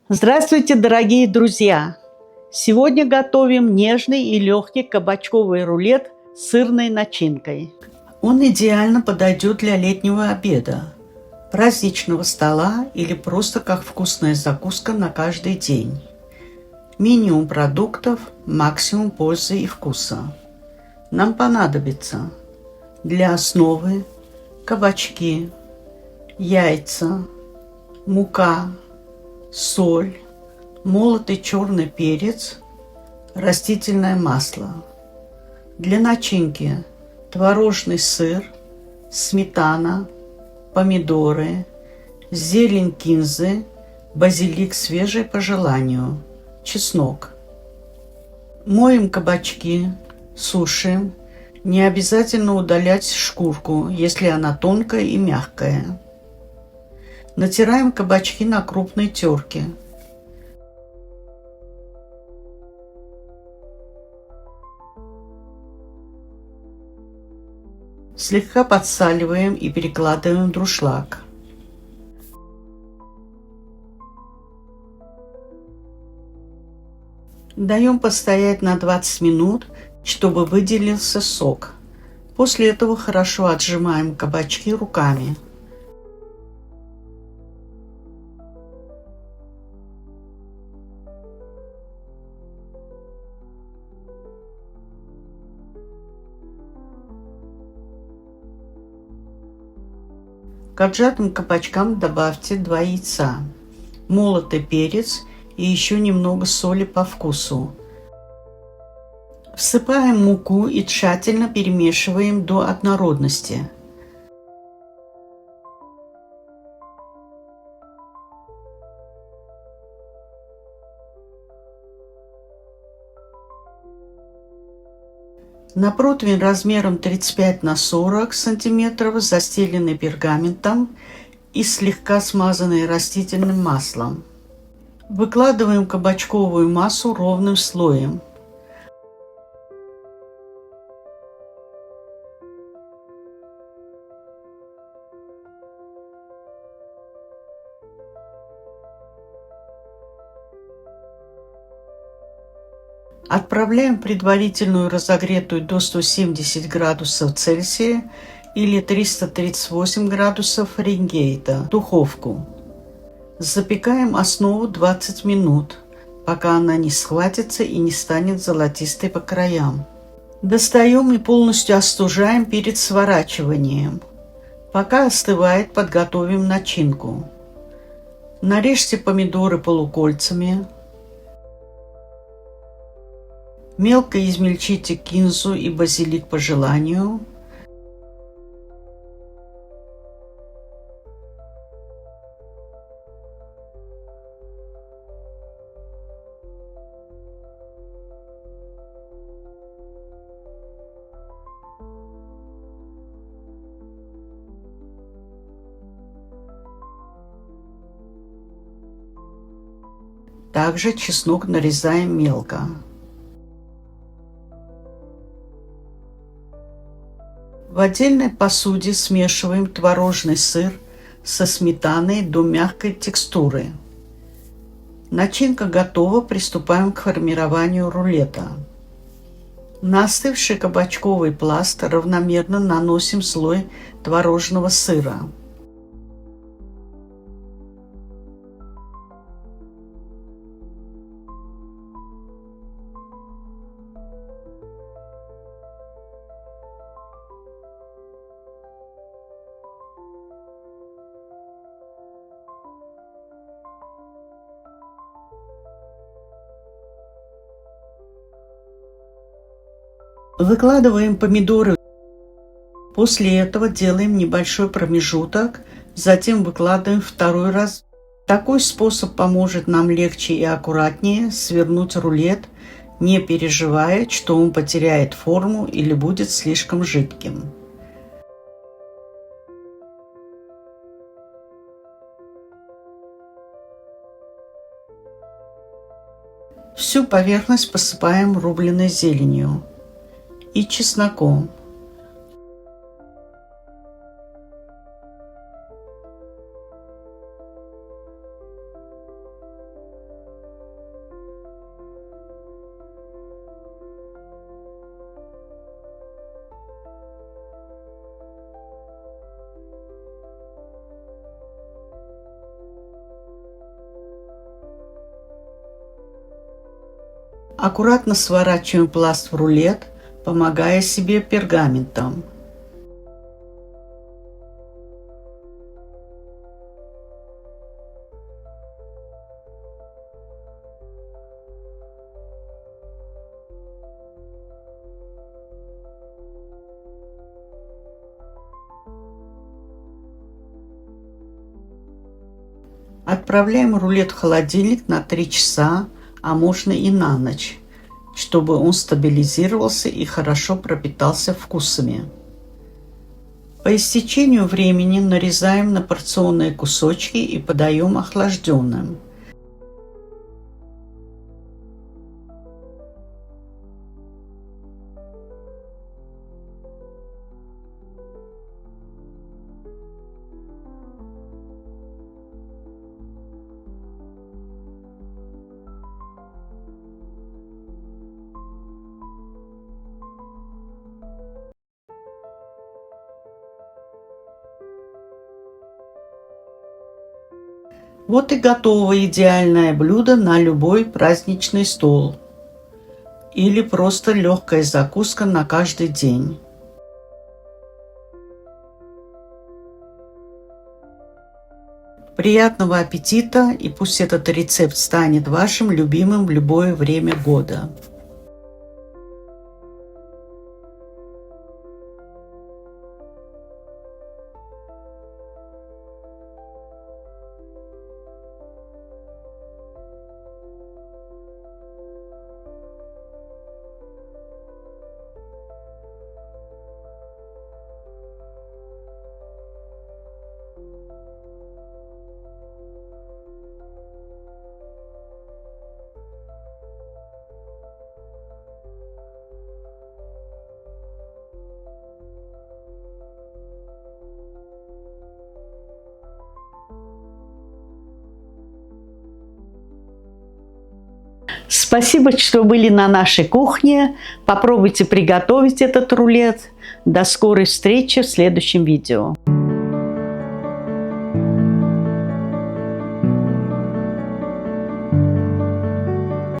Здравствуйте, дорогие друзья! Сегодня готовим нежный и легкий кабачковый рулет с сырной начинкой. Он идеально подойдет для летнего обеда, праздничного стола или просто как вкусная закуска на каждый день. Минимум продуктов, максимум пользы и вкуса. Нам понадобится для основы кабачки, яйца, мука, соль, молотый черный перец, растительное масло. Для начинки творожный сыр, сметана, помидоры, зелень кинзы, базилик свежий по желанию, чеснок. Моем кабачки, сушим. Не обязательно удалять шкурку, если она тонкая и мягкая. Натираем кабачки на крупной терке. Слегка подсаливаем и перекладываем в дуршлаг. Даем постоять на 20 минут, чтобы выделился сок. После этого хорошо отжимаем кабачки руками. К отжатым кабачкам добавьте 2 яйца, молотый перец и еще немного соли по вкусу. Всыпаем муку и тщательно перемешиваем до однородности. На противень размером 35 на 40 см, застеленный пергаментом и слегка смазанный растительным маслом. Выкладываем кабачковую массу ровным слоем. Отправляем в предварительную разогретую до 170 градусов Цельсия или 338 градусов Фаренгейта духовку. Запекаем основу 20 минут, пока она не схватится и не станет золотистой по краям. Достаем и полностью остужаем перед сворачиванием. Пока остывает, подготовим начинку. Нарежьте помидоры полукольцами. Мелко измельчите кинзу и базилик по желанию. Также чеснок нарезаем мелко. В отдельной посуде смешиваем творожный сыр со сметаной до мягкой текстуры. Начинка готова, приступаем к формированию рулета. На остывший кабачковый пласт равномерно наносим слой творожного сыра. Выкладываем помидоры. После этого делаем небольшой промежуток, затем выкладываем второй раз. Такой способ поможет нам легче и аккуратнее свернуть рулет, не переживая, что он потеряет форму или будет слишком жидким. Всю поверхность посыпаем рубленой зеленью и чесноком. Аккуратно сворачиваем пласт в рулет, помогая себе пергаментом. Отправляем рулет в холодильник на 3 часа, а можно и на ночь, чтобы он стабилизировался и хорошо пропитался вкусами. По истечению времени нарезаем на порционные кусочки и подаем охлажденным. Вот и готово идеальное блюдо на любой праздничный стол или просто легкая закуска на каждый день. Приятного аппетита, и пусть этот рецепт станет вашим любимым в любое время года. Спасибо, что были на нашей кухне. Попробуйте приготовить этот рулет. До скорой встречи в следующем видео.